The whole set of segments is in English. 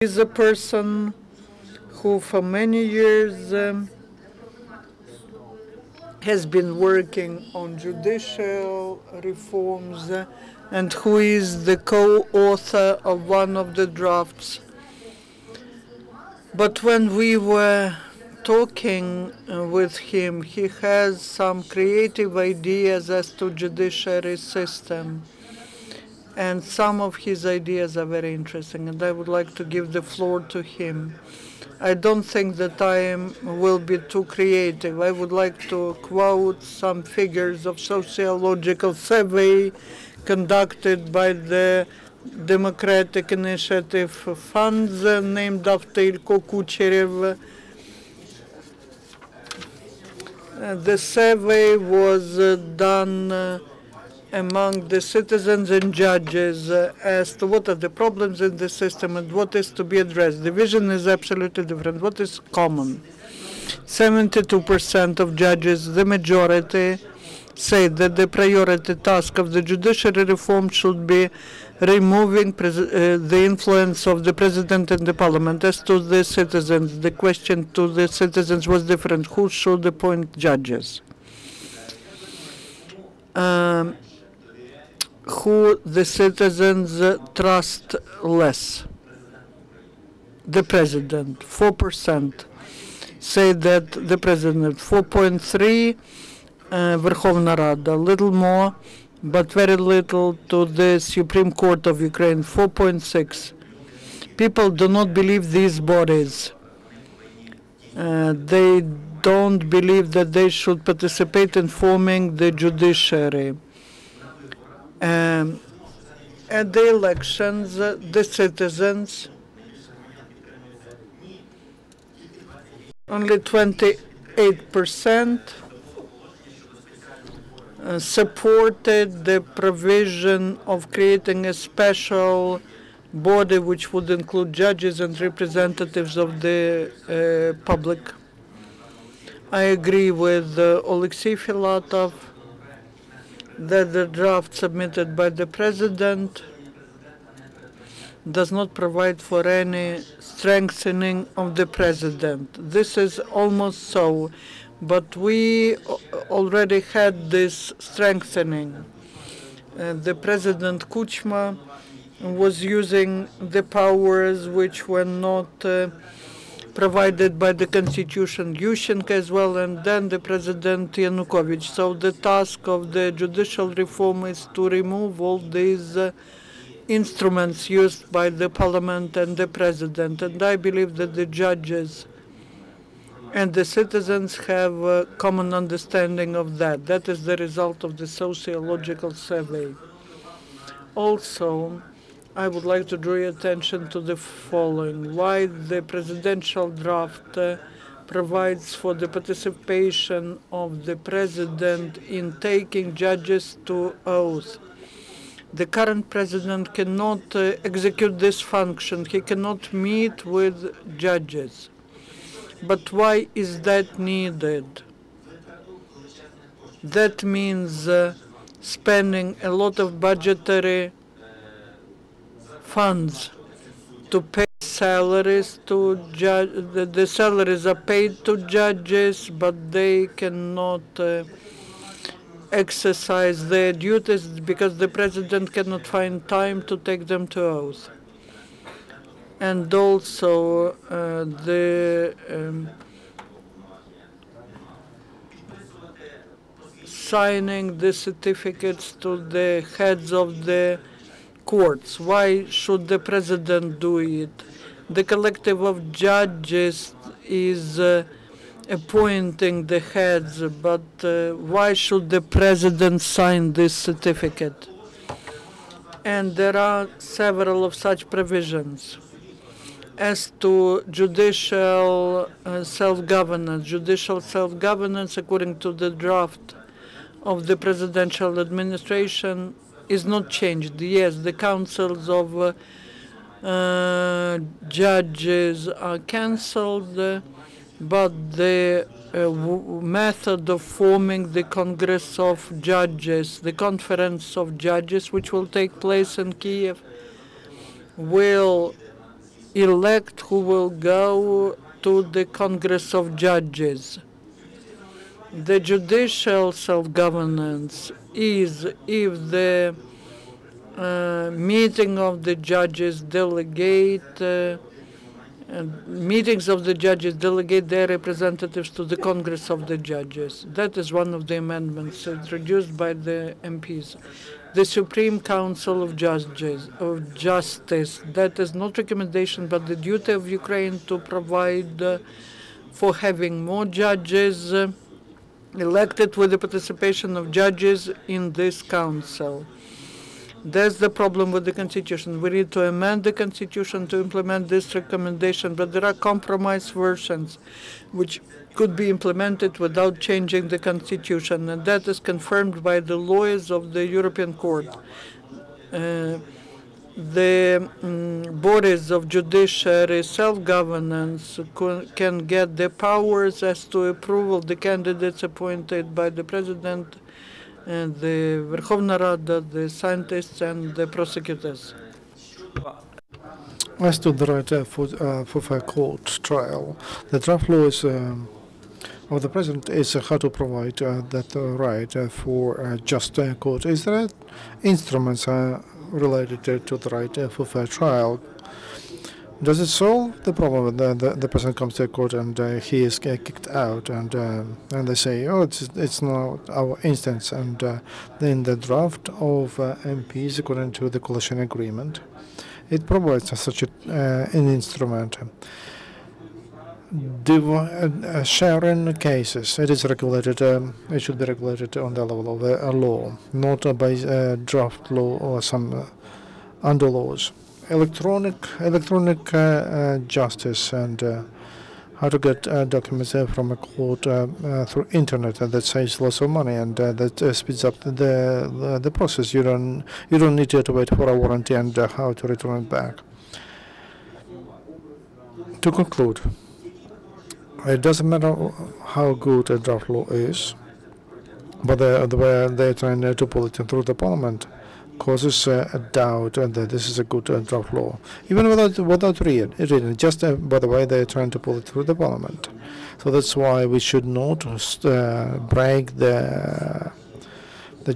is a person who for many years has been working on judicial reforms and who is the co-author of one of the drafts. But when we were talking with him, he has some creative ideas as to judiciary system. And some of his ideas are very interesting, and I would like to give the floor to him. I don't think that I will be too creative. I would like to quote some figures of sociological survey conducted by the Democratic Initiative Funds named after Ilko Kucherev. The survey was done among the citizens and judges as to what are the problems in the system and what is to be addressed. The vision is absolutely different. What is common? 72% of judges, the majority, say that the priority task of the judiciary reform should be removing the influence of the president and the parliament. As to the citizens, the question to the citizens was different. Who should appoint judges? Who the citizens trust less? The president. 4% say that the president. 4.3 Verkhovna Rada. Little more, but very little to the Supreme Court of Ukraine. 4.6. People do not believe these bodies. They don't believe that they should participate in forming the judiciary. At the elections, the citizens, only 28% supported the provision of creating a special body which would include judges and representatives of the public. I agree with Oleksiy Filatov that the draft submitted by the president does not provide for any strengthening of the president. This is almost so, but we already had this strengthening. The President Kuchma was using the powers which were not provided by the Constitution, Yushchenko as well, and then the President Yanukovych. So the task of the judicial reform is to remove all these instruments used by the parliament and the president. And I believe that the judges and the citizens have a common understanding of that. That is the result of the sociological survey. Also, I would like to draw your attention to the following. Why the presidential draft provides for the participation of the president in taking judges to oath. The current president cannot execute this function. He cannot meet with judges. But why is that needed? That means spending a lot of budgetary funds to pay salaries to judges. The salaries are paid to judges, but they cannot exercise their duties because the president cannot find time to take them to oath. And also the signing the certificates to the heads of the courts. Why should the president do it? The collective of judges is appointing the heads, but why should the president sign this certificate? And there are several of such provisions. As to judicial self-governance, according to the draft of the presidential administration, is not changed. Yes, the councils of judges are cancelled, but the method of forming the Congress of Judges, the Conference of Judges, which will take place in Kyiv, will elect who will go to the Congress of Judges. The judicial self-governance is if the meeting of the judges delegate meetings of the judges delegate their representatives to the Congress of the Judges. That is one of the amendments introduced by the MPs. The Supreme Council of Justice, that is not recommendation but the duty of Ukraine to provide for having more judges elected with the participation of judges in this council. That's the problem with the Constitution. We need to amend the Constitution to implement this recommendation, but there are compromise versions which could be implemented without changing the Constitution, and that is confirmed by the lawyers of the European Court. The bodies of judiciary self-governance can get the powers as to approval the candidates appointed by the President and the Verkhovna Rada, the scientists and the prosecutors. As to the right for fair court trial, the draft law is, of the President is how to provide that right for just court. Is there instruments related to the right for fair trial? Does it solve the problem when the person comes to court and he is kicked out and they say, oh, it's not our instance, and then the draft of MPs according to the coalition agreement, it provides such an instrument. Sharing cases, it is regulated. It should be regulated on the level of a law, not by draft law or some under laws. Electronic justice and how to get documents from a court through internet, and that saves lots of money and that speeds up the process. You don't need to wait for a warranty and how to return it back. To conclude, it doesn't matter how good a draft law is, but the way they're trying to pull it through the parliament causes a doubt that this is a good draft law, even without reading, just by the way they're trying to pull it through the parliament. So that's why we should not break the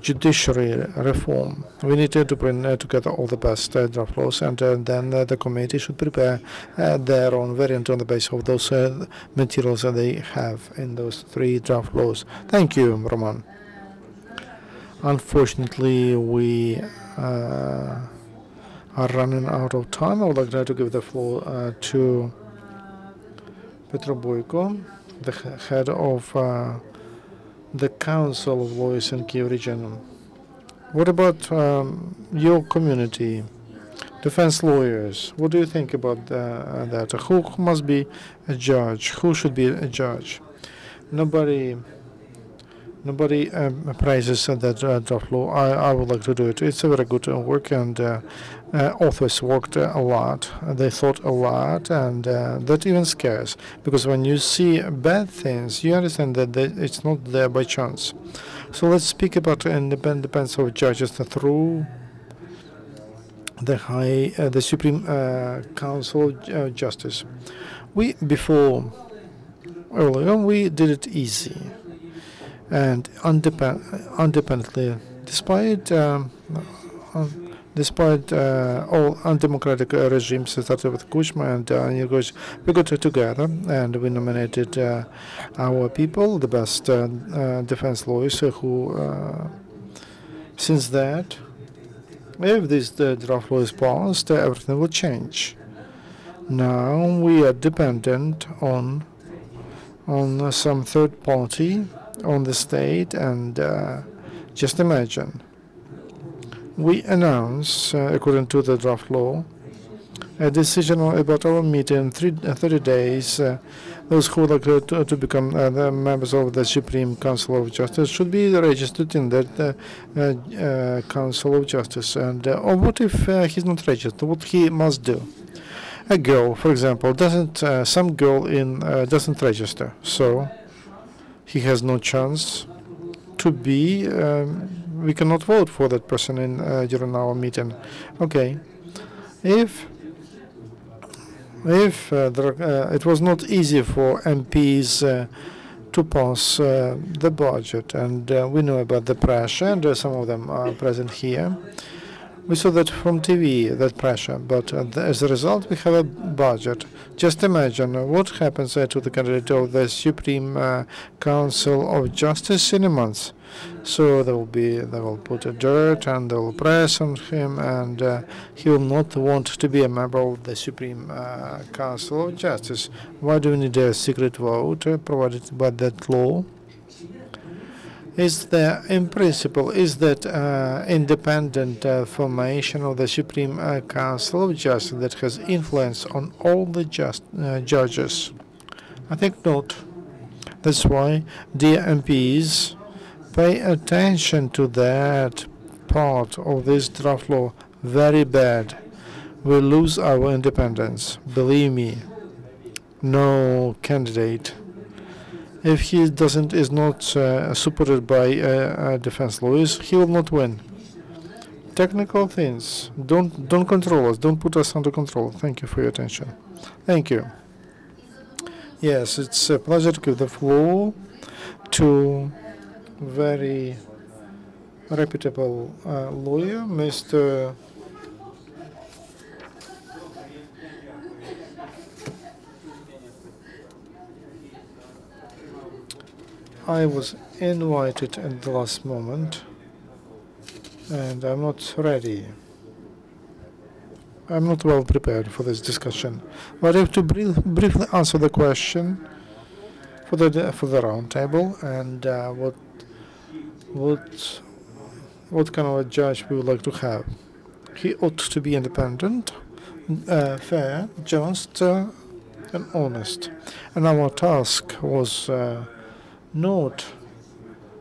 judiciary reform. We need to bring together all the best draft laws, and then the committee should prepare their own variant on the basis of those materials that they have in those three draft laws. Thank you, Roman. Unfortunately, we are running out of time. I would like to give the floor to Petro Boyko, the head of the Council of Lawyers in Kyiv region. What about your community, defense lawyers? What do you think about that? Who must be a judge? Who should be a judge? Nobody praises that draft law. I would like to do it. It's a very good work, and authors worked a lot. They thought a lot, and that even scares, because when you see bad things, you understand that it's not there by chance. So let's speak about independence of judges through the Supreme Council of Justice. Earlier on, we did it easy and independently, despite all undemocratic regimes started with Kuchma and we got together and we nominated our people, the best defense lawyers who since that, if this draft law is passed, everything will change. Now we are dependent on some third party, on the state, and just imagine, we announce, according to the draft law, a decision about our meeting in 30 days. Those who would like to become the members of the Supreme Council of Justice should be registered in that Council of Justice. And or what if he's not registered? What he must do? A girl, for example, some girl doesn't register, so he has no chance to be. We cannot vote for that person during our meeting. Okay, if if it was not easy for MPs to pass the budget, and we know about the pressure, and some of them are present here. We saw that from TV, that pressure, but as a result, we have a budget. Just imagine what happens to the candidate of the Supreme Council of Justice in a month. So they will put a dirt and they will press on him, and he will not want to be a member of the Supreme Council of Justice. Why do we need a secret vote provided by that law? Is there, in principle, is that independent formation of the Supreme Council of Justice that has influence on all the judges? I think not. That's why, dear MPs, pay attention to that part of this draft law. Very bad. We lose our independence. Believe me, no candidate, if he is not supported by defense lawyers, he will not win. Technical things. Don't control us. Don't put us under control. Thank you for your attention. Thank you. Yes, it's a pleasure to give the floor to very reputable lawyer, Mr. I was invited at the last moment, and I'm not ready. I'm not well prepared for this discussion, but I have to briefly answer the question for the round table, and what kind of a judge we would like to have. He ought to be independent, fair, just, and honest. And our task was not,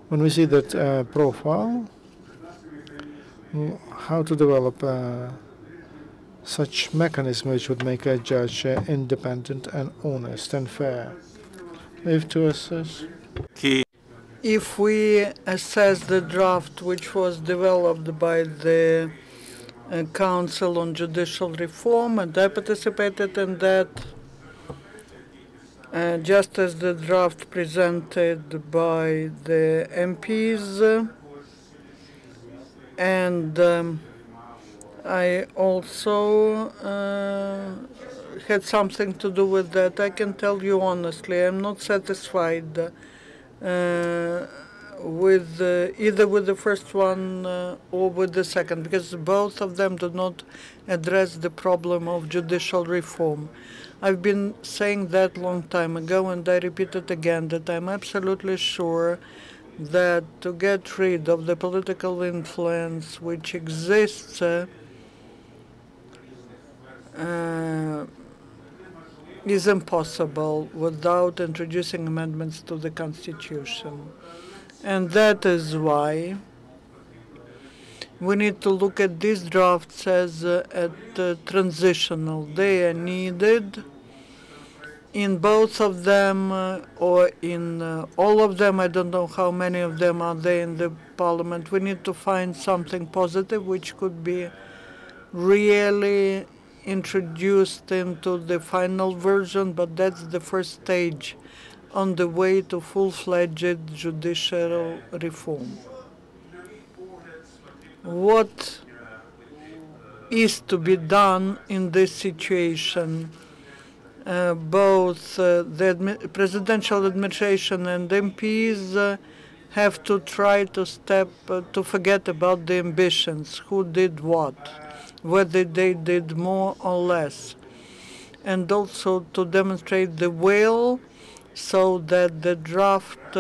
when we see that profile, how to develop such mechanism which would make a judge independent and honest and fair. If to assess. If we assess the draft which was developed by the Council on Judicial Reform, and I participated in that, just as the draft presented by the MPs, and I also had something to do with that. I can tell you honestly, I'm not satisfied with either with the first one or with the second, because both of them do not address the problem of judicial reform. I've been saying that long time ago, and I repeat it again, that I'm absolutely sure that to get rid of the political influence which exists is impossible without introducing amendments to the Constitution. And that is why we need to look at these drafts as transitional. They are needed in both of them, or in all of them. I don't know how many of them are there in the parliament. We need to find something positive which could be really introduced into the final version, but that's the first stage on the way to full-fledged judicial reform. What is to be done in this situation? Both the presidential administration and MPs have to try to to forget about the ambitions, who did what, whether they did more or less, and also to demonstrate the will so that the draft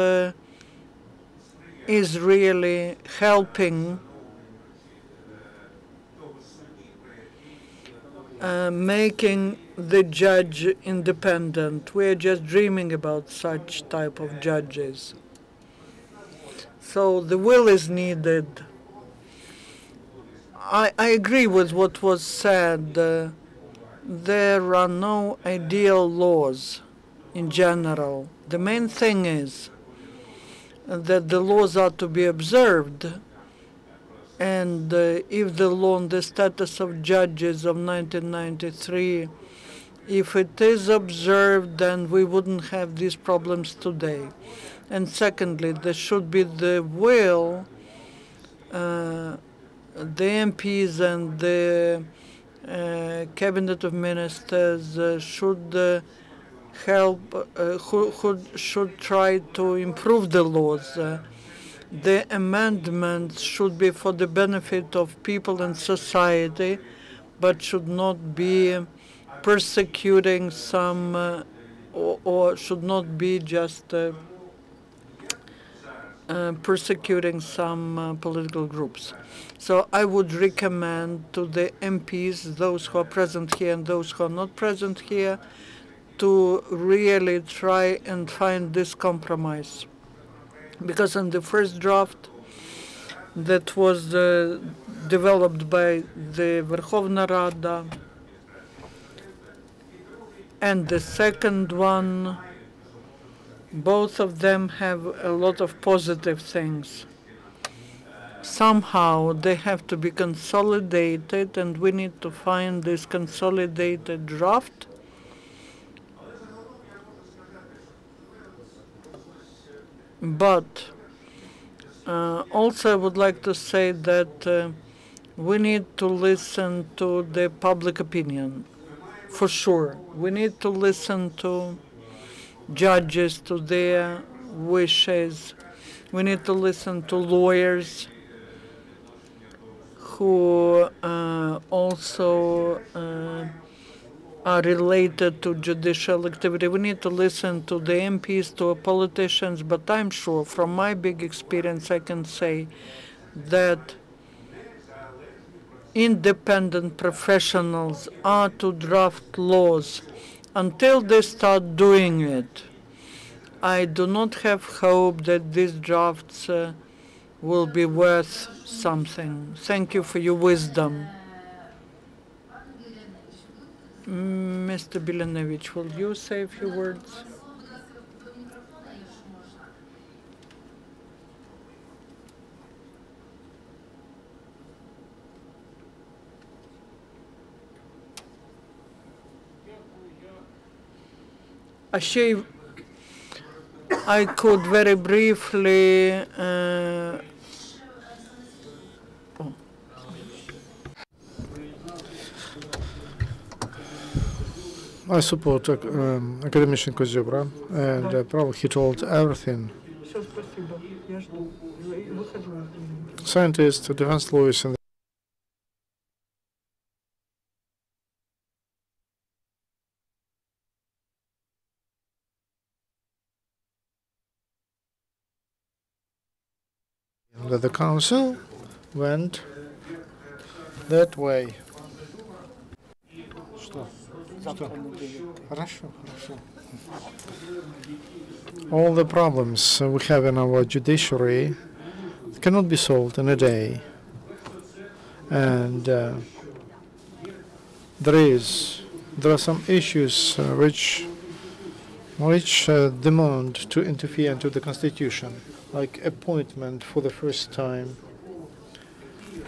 is really helping making the judge independent. We are just dreaming about such type of judges. So the will is needed. I agree with what was said. There are no ideal laws in general. The main thing is that the laws are to be observed, and if the law on the status of judges of 1993 If it is observed, then we wouldn't have these problems today. And secondly, there should be the will, the MPs and the cabinet of ministers should help, who should try to improve the laws. The amendments should be for the benefit of people and society, but should not be persecuting some, or should not be just persecuting some political groups. So I would recommend to the MPs, those who are present here and those who are not present here, to really try and find this compromise. Because in the first draft that was developed by the Verkhovna Rada and the second one, both of them have a lot of positive things. Somehow they have to be consolidated, and we need to find this consolidated draft. But also I would like to say that we need to listen to the public opinion, for sure. We need to listen to judges, to their wishes. We need to listen to lawyers who also are related to judicial activity. We need to listen to the MPs, to politicians, but I'm sure from my big experience I can say that independent professionals are to draft laws. Until they start doing it, I do not have hope that these drafts will be worth something. Thank you for your wisdom. Mr. Bilanevich, will you say a few words? I could very briefly I support academician Kozybra, and probably he told everything. Scientists, defense lawyers, and that the council went that way. All the problems we have in our judiciary cannot be solved in a day, and there are some issues which demand to interfere into the constitution, like appointment for the first time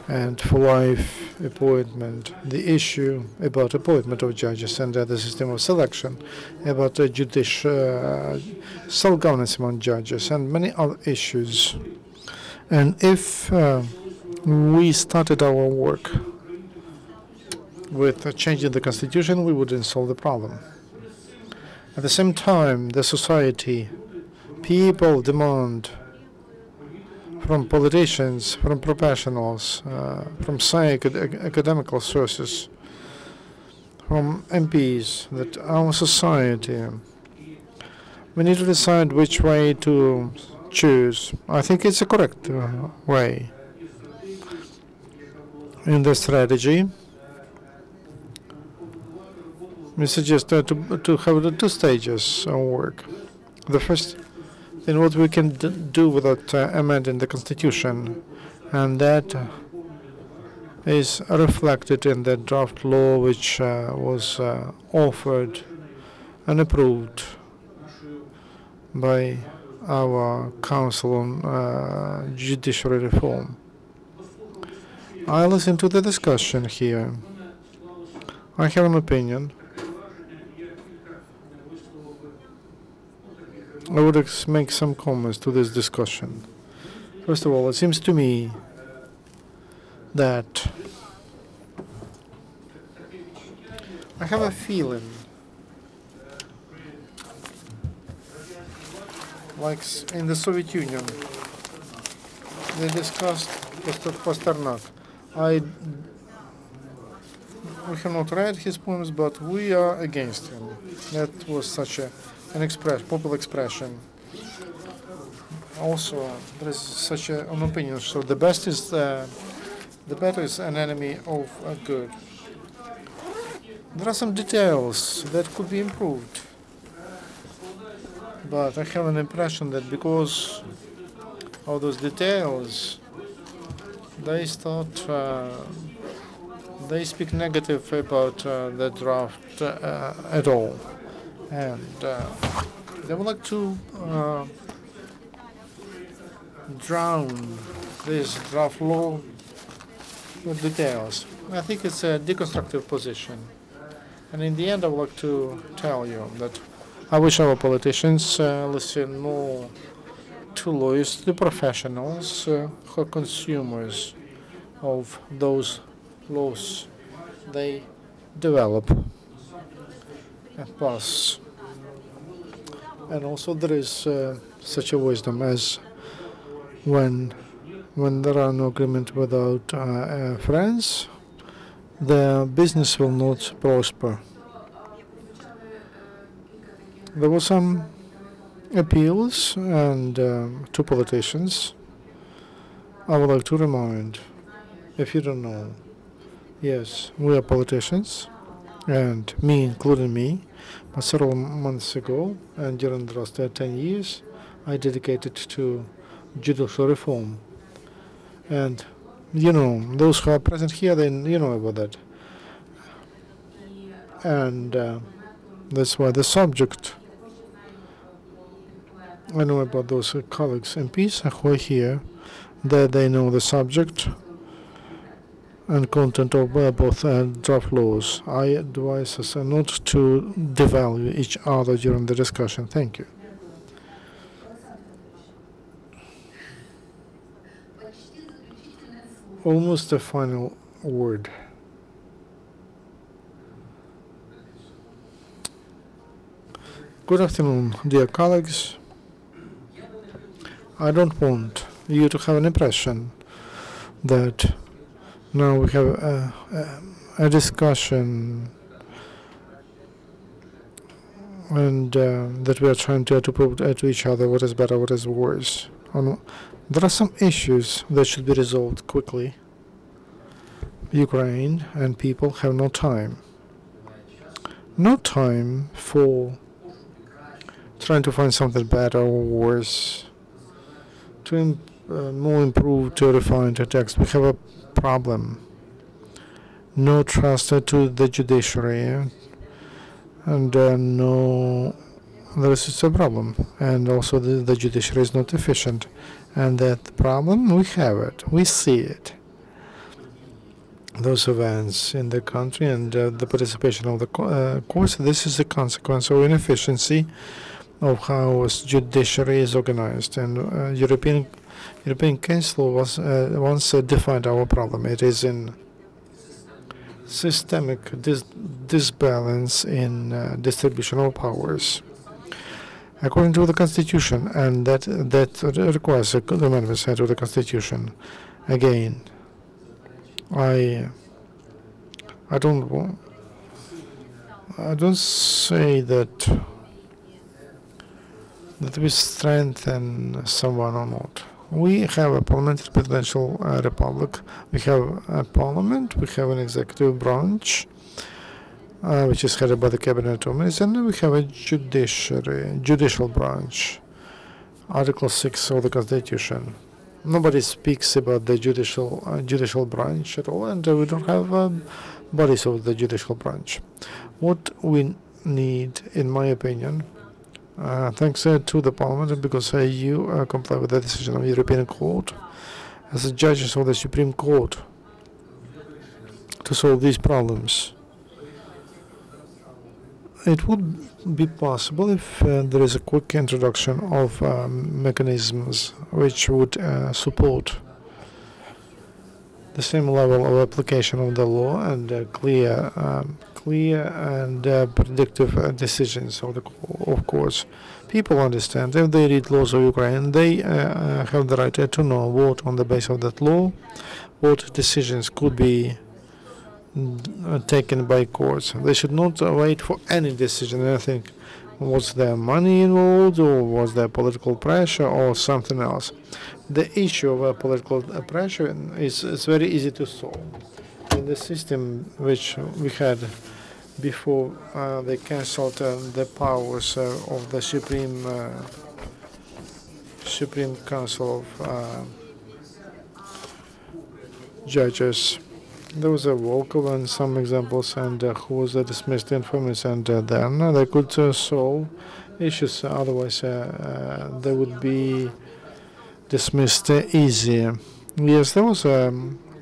and for life appointment, the issue about appointment of judges and the system of selection, about the judicial self-governance among judges, and many other issues. And if we started our work with changing the constitution, we wouldn't solve the problem. At the same time, the society, people demand from politicians, from professionals, from academical sources, from MPs, that our society, we need to decide which way to choose. I think it's a correct way. In the strategy, we suggest to have the two stages of work. The first thing, what we can do without amending the constitution, and that is reflected in the draft law which was offered and approved by our Council on Judiciary Reform. I listen to the discussion here. I have an opinion. I would make some comments to this discussion. First of all, it seems to me that I have a feeling like in the Soviet Union, they discussed Pasternak. We have not read his poems, but we are against him. That was such an popular expression. Also, there is such an opinion. So the better is an enemy of good. There are some details that could be improved, but I have an impression that because of those details, they speak negative about the draft at all, and they would like to drown this draft law with details. I think it's a deconstructive position. And in the end, I would like to tell you that I wish our politicians listen more to lawyers, to professionals who are consumers of those laws they develop and pass. And also there is such a wisdom as when there are no agreement without friends, the business will not prosper. There were some appeals and to politicians. I would like to remind, if you don't know, yes, we are politicians, and me, including me, but several months ago and during the last 10 years, I dedicated to judicial reform. And you know, those who are present here, then you know about that. And that's why the subject, I know about those colleagues, MPs who are here, that they know the subject and content of both draft laws. I advise us not to devalue each other during the discussion. Thank you. Almost the final word. Good afternoon, dear colleagues. I don't want you to have an impression that now we have a discussion and that we are trying to prove to each other what is better, what is worse. There are some issues that should be resolved quickly. Ukraine and people have no time. No time for trying to find something better or worse, to more improved, to refine the text. We have a problem. No trust to the judiciary, and no, there is a problem. And also the judiciary is not efficient. And that problem, we have it. We see it. Those events in the country and the participation of the courts, this is a consequence of inefficiency of how judiciary is organized. And European Council was once defined our problem. It is in systemic disbalance in distribution of powers. According to the Constitution, and that requires amendments to the Constitution. Again, I don't say that we strengthen someone or not. We have a parliamentary presidential republic. We have a parliament. We have an executive branch, which is headed by the cabinet of ministers, and we have a judicial branch. Article 6 of the Constitution. Nobody speaks about the judicial branch at all, and we don't have bodies of the judicial branch. What we need, in my opinion, thanks to the Parliament, because you comply with the decision of the European Court, as the judges of the Supreme Court, to solve these problems. it would be possible if there is a quick introduction of mechanisms which would support the same level of application of the law and clear and predictive decisions of course. People understand if they read laws of Ukraine, they have the right to know what, on the basis of that law, what decisions could be taken by courts. They should not wait for any decision. I think, was there money involved, or was there political pressure, or something else? The issue of political pressure is very easy to solve. In the system which we had before they cancelled the powers of the Supreme Council of Judges, there was a Volkov and some examples, and who was dismissed informants, and then they could solve issues. Otherwise, they would be dismissed easier. Yes, there was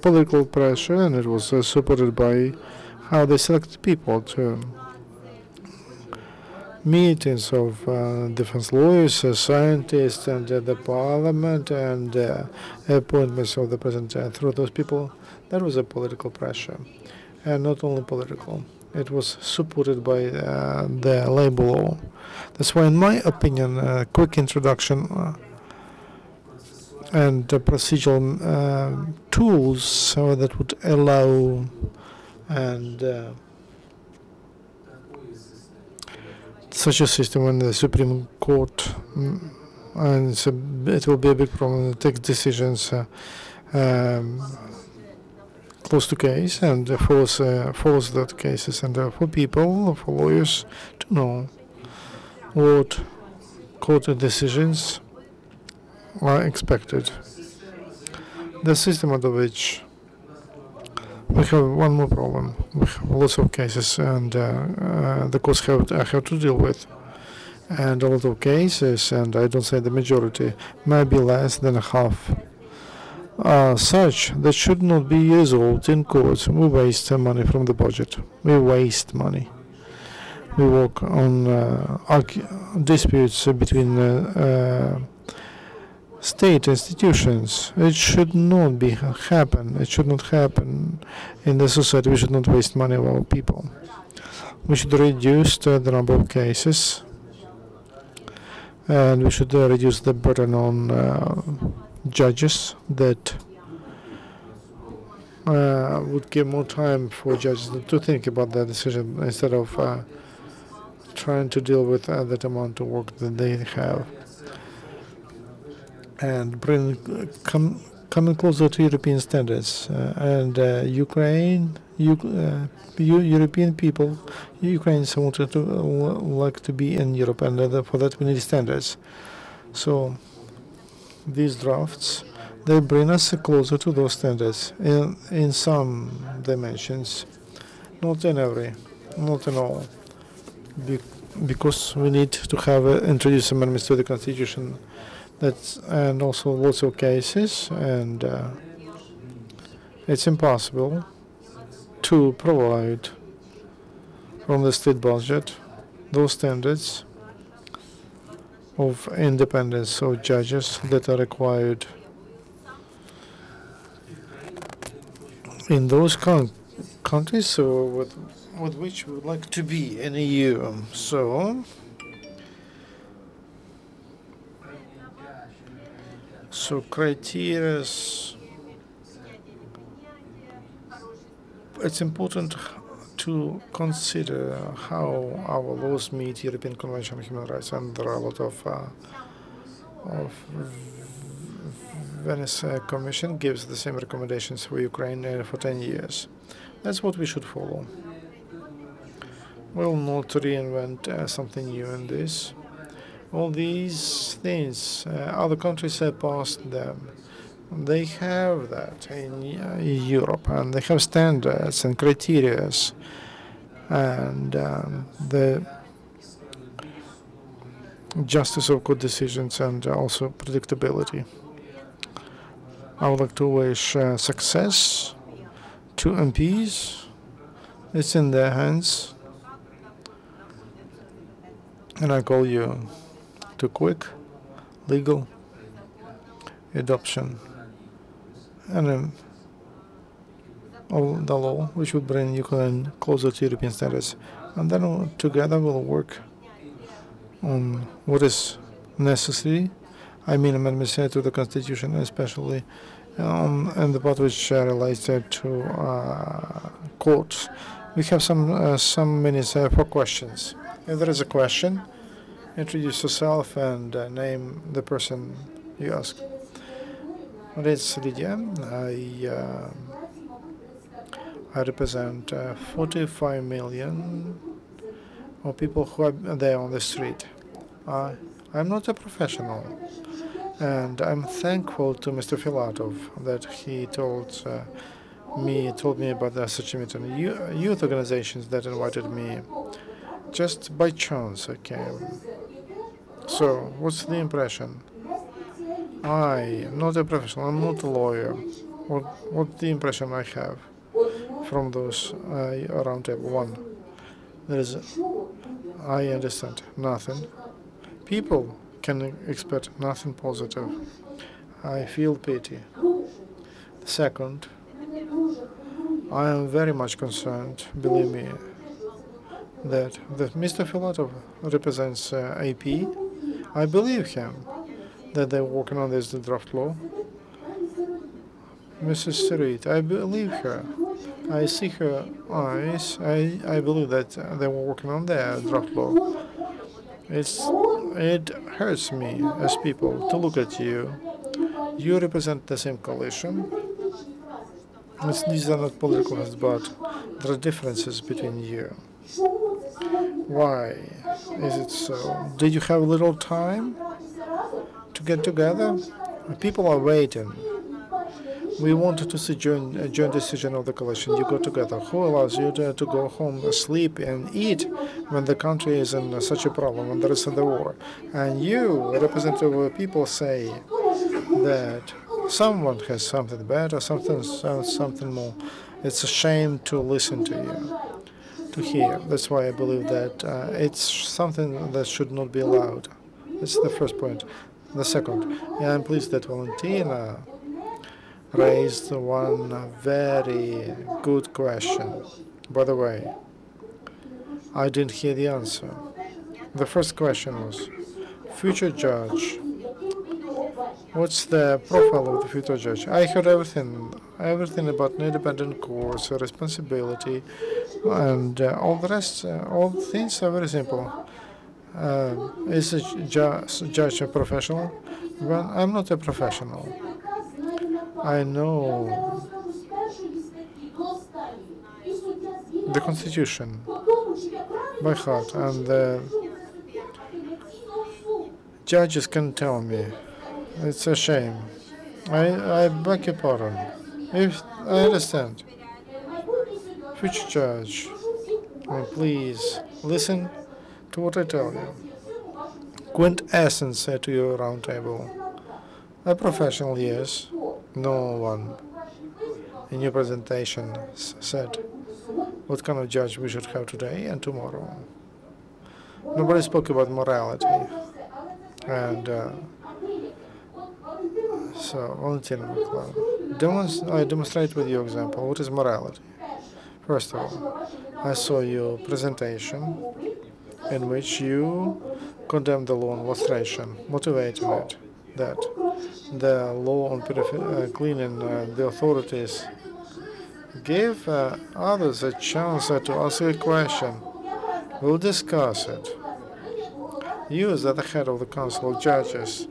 political pressure, and it was supported by how they selected people to meetings of defense lawyers, scientists, and the parliament, and appointments of the president. Through those people, there was a political pressure, and not only political. It was supported by the labor law. That's why, in my opinion, a quick introduction and procedural tools that would allow and such a system when the Supreme Court, and it will be a big problem, take decisions close to case and follows that cases, and for people, for lawyers to know what court decisions are expected. The system under which we have one more problem. We have lots of cases, and the courts have to deal with, and a lot of cases, and I don't say the majority, maybe less than half, are such that should not be resolved in courts. We waste money from the budget. We waste money. We work on disputes between state institutions. It should not happen. It should not happen in the society. We should not waste money of our people. We should reduce the number of cases, and we should reduce the burden on judges. That would give more time for judges to think about their decision instead of trying to deal with that amount of work that they have, and coming closer to European standards. And European people, Ukrainians wanted to like to be in Europe, and for that we need standards. So these drafts, they bring us closer to those standards in some dimensions, not in every, not in all, because we need to have introduce amendments to the Constitution. And also lots of cases, and it's impossible to provide from the state budget those standards of independence of judges that are required in those countries with which we would like to be in the EU. So criteria, it's important to consider how our laws meet European Convention on Human Rights, and there are a lot of Venice Commission gives the same recommendations for Ukraine for 10 years. That's what we should follow. We will not reinvent something new in this. All these things, other countries have passed them. They have that in Europe, and they have standards and criteria, and the justice of good decisions, and also predictability. I would like to wish success to MPs. It's in their hands. And I call you to quick, legal adoption and of the law which would bring Ukraine closer to European status. And then together we'll work on what is necessary. I mean amendments to the Constitution, especially and the part which relates to courts. We have some minutes for questions. If there is a question, introduce yourself and name the person you ask. It's Lydia. I represent 45 million of people who are there on the street. I'm not a professional, and I'm thankful to Mr. Filatov that he told me about such a meeting. Youth organizations that invited me, just by chance I came. So, what's the impression? I'm not a professional, I'm not a lawyer. What's the impression I have from those round table? One, I understand nothing. People can expect nothing positive. I feel pity. Second, I am very much concerned, believe me, that Mr. Filatov represents AP. I believe him that they're working on this draft law. Mrs. Syroid, I believe her. I see her eyes. I believe that they were working on their draft law. It hurts me as people to look at you. You represent the same coalition. These are not political, but there are differences between you. Why is it so? Did you have a little time to get together? People are waiting. We wanted to see joint decision of the coalition. You go together. Who allows you to go home, sleep, and eat when the country is in such a problem, when there is the war? And you, representative of people, say that someone has something bad or something more. It's a shame to listen to you, to hear. That's why I believe that it's something that should not be allowed. That's the first point. The second, I'm pleased that Valentina raised one very good question. By the way, I didn't hear the answer. The first question was, future judge. What's the profile of the future judge? I heard everything about an independent course, responsibility, and all the rest. All things are very simple. Is a judge a professional? Well, I'm not a professional. I know the Constitution by heart, and the judges can tell me. It's a shame. I beg your pardon. If I understand. Future judge, please listen to what I tell you. Quintessence to your round table. A professional, yes. No one in your presentation said what kind of judge we should have today and tomorrow. Nobody spoke about morality. And so, Valentina, I demonstrate with your example what is morality. First of all, I saw your presentation in which you condemned the law on lustration, motivating it that the law on cleaning the authorities gave others a chance to ask a question. We'll discuss it. You, as the head of the Council of Judges,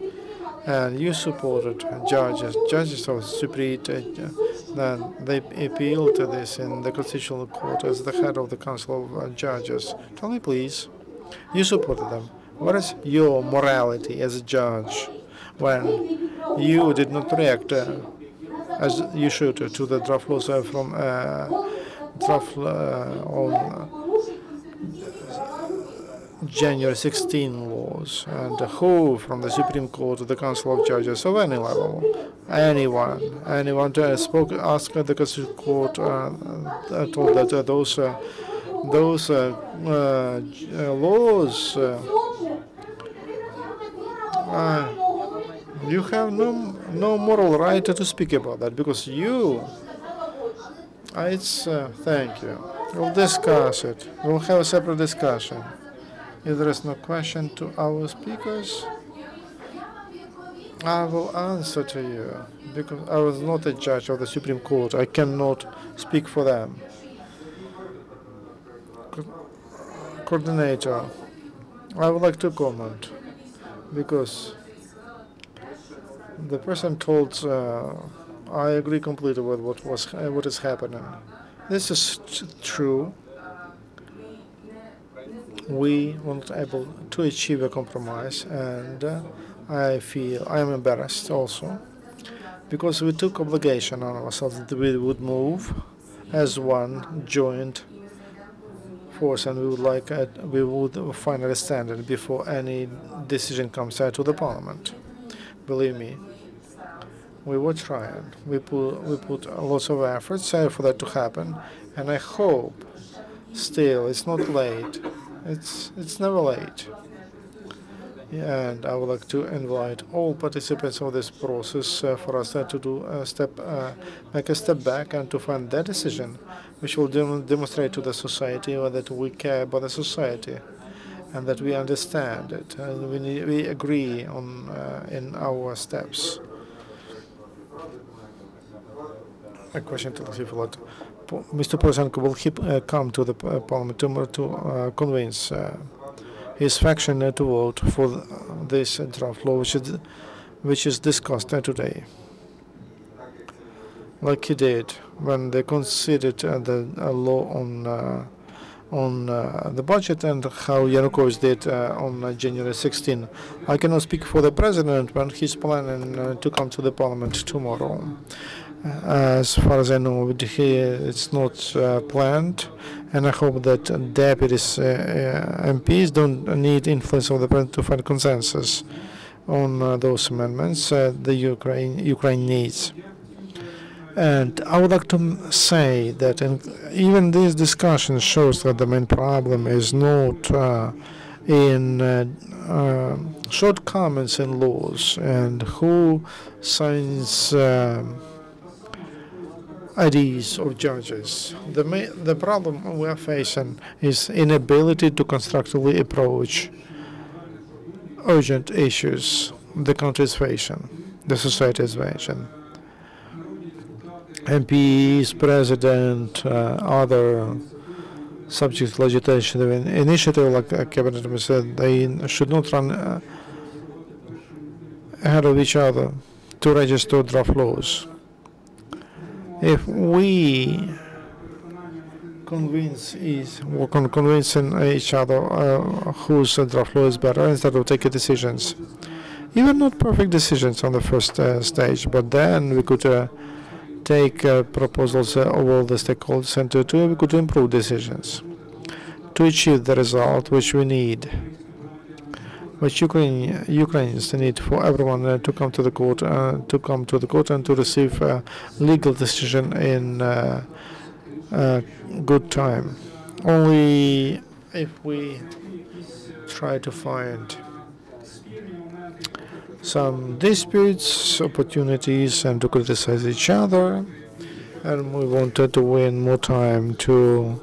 and you supported judges of Supreme, then they appealed to this in the Constitutional Court as the head of the Council of Judges. Tell me, please, you supported them. What is your morality as a judge when you did not react as you should to the draft laws from draft on January 16 laws, and who from the Supreme Court to the Council of Judges of any level, anyone spoke, asked the Constitutional Court, told that those laws You have no moral right to speak about that because you. Thank you. We'll discuss it. We'll have a separate discussion. If there is no question to our speakers, I will answer to you because I was not a judge of the Supreme Court. I cannot speak for them. Coordinator, I would like to comment because the person told I agree completely with what is happening. This is true. We weren't able to achieve a compromise, and I feel I am embarrassed also because we took obligation on ourselves that we would move as one joint force, and we would finally stand it before any decision comes out to the parliament. Believe me, we were trying. We put lots of efforts for that to happen, and I hope still it's not late. It's never late. And I would like to invite all participants of this process for us to do make a step back and to find that decision, which will demonstrate to the society that we care about the society and that we understand it and we agree on in our steps. A question to Filatov. Mr. Poroshenko, will he come to the parliament tomorrow to convince his faction to vote for this draft law, which is discussed today, like he did when they considered the law on the budget and how Yanukovych did on January 16. I cannot speak for the president, but he's planning to come to the parliament tomorrow. As far as I know, it's not planned, and I hope that deputies, MPs, don't need influence of the president to find consensus on those amendments the Ukraine needs. And I would like to say that even this discussion shows that the main problem is not in shortcomings in laws and who signs ideas of judges. The problem we are facing is inability to constructively approach urgent issues the country is facing, the society is facing. MPs, president, other subject legislation initiative like cabinet said, they should not run ahead of each other to register draft laws. If we convincing each other whose draft law is better instead of taking decisions, even not perfect decisions on the first stage, but then we could take proposals of all the stakeholders and we could improve decisions to achieve the result which we need, which Ukrainians need for everyone to come to the court, and to receive a legal decision in good time. Only if we try to find some disputes, opportunities, and to criticize each other, and we wanted to win more time to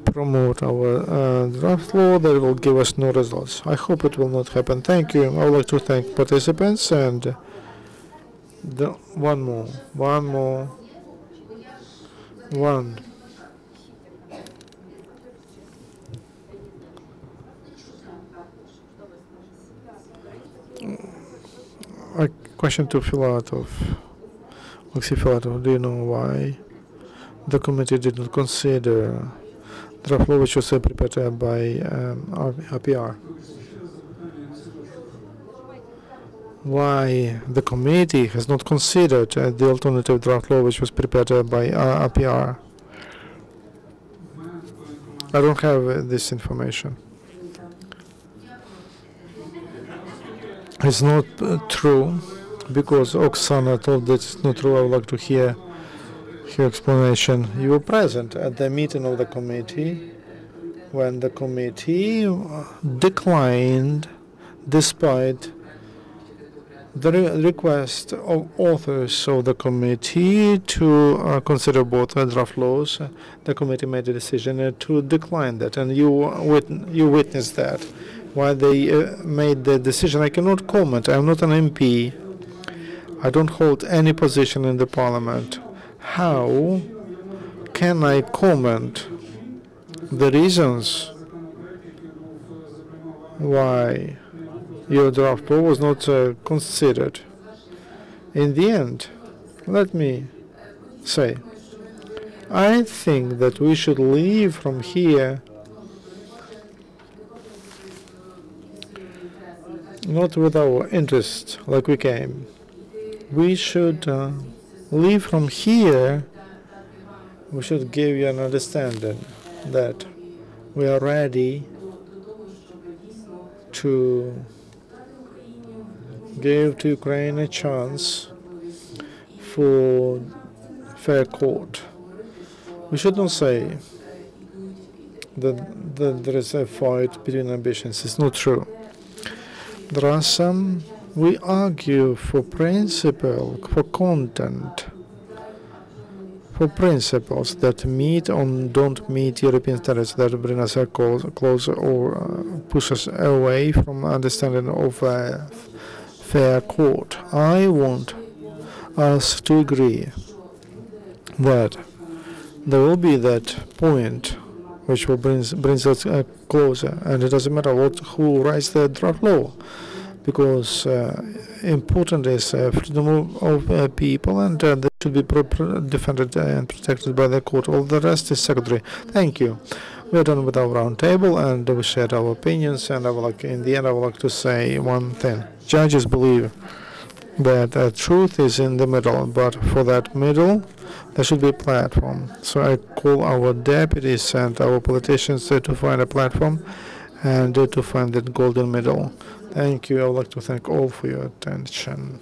promote our draft law that will give us no results. I hope it will not happen. Thank you. I would like to thank participants and one more. A question to Filatov. Oleksiy Filatov, do you know why the committee did not consider draft law which was prepared by RPR? Why the committee has not considered the alternative draft law which was prepared by RPR? I don't have this information. It's not true, because Oksana told that it's not true. I would like to hear her explanation. You were present at the meeting of the committee when the committee declined, despite the request of authors of the committee to consider both draft laws. The committee made a decision to decline that, and you witnessed that. Why they made the decision, I cannot comment. I'm not an MP. I don't hold any position in the parliament. How can I comment the reasons why your draft law was not considered? In the end, let me say, I think that we should leave from here not with our interest like we came. We should leave from here. We should give you an understanding that we are ready to give to Ukraine a chance for fair court. We should not say that there is a fight between ambitions. It's not true. There are some, we argue for principle, for content, for principles that meet or don't meet European standards, that bring us closer or push us away from understanding of a fair court. I want us to agree that there will be that point which will brings us closer, and it doesn't matter who writes the draft law, because important is freedom of people, and that should be defended and protected by the court. All the rest is secondary. Thank you. We are done with our round table, and we shared our opinions. And in the end, I would like to say one thing: judges believe that truth is in the middle, but for that middle, there should be a platform. So I call our deputies and our politicians to find a platform and to find that golden middle. Thank you. I would like to thank all for your attention.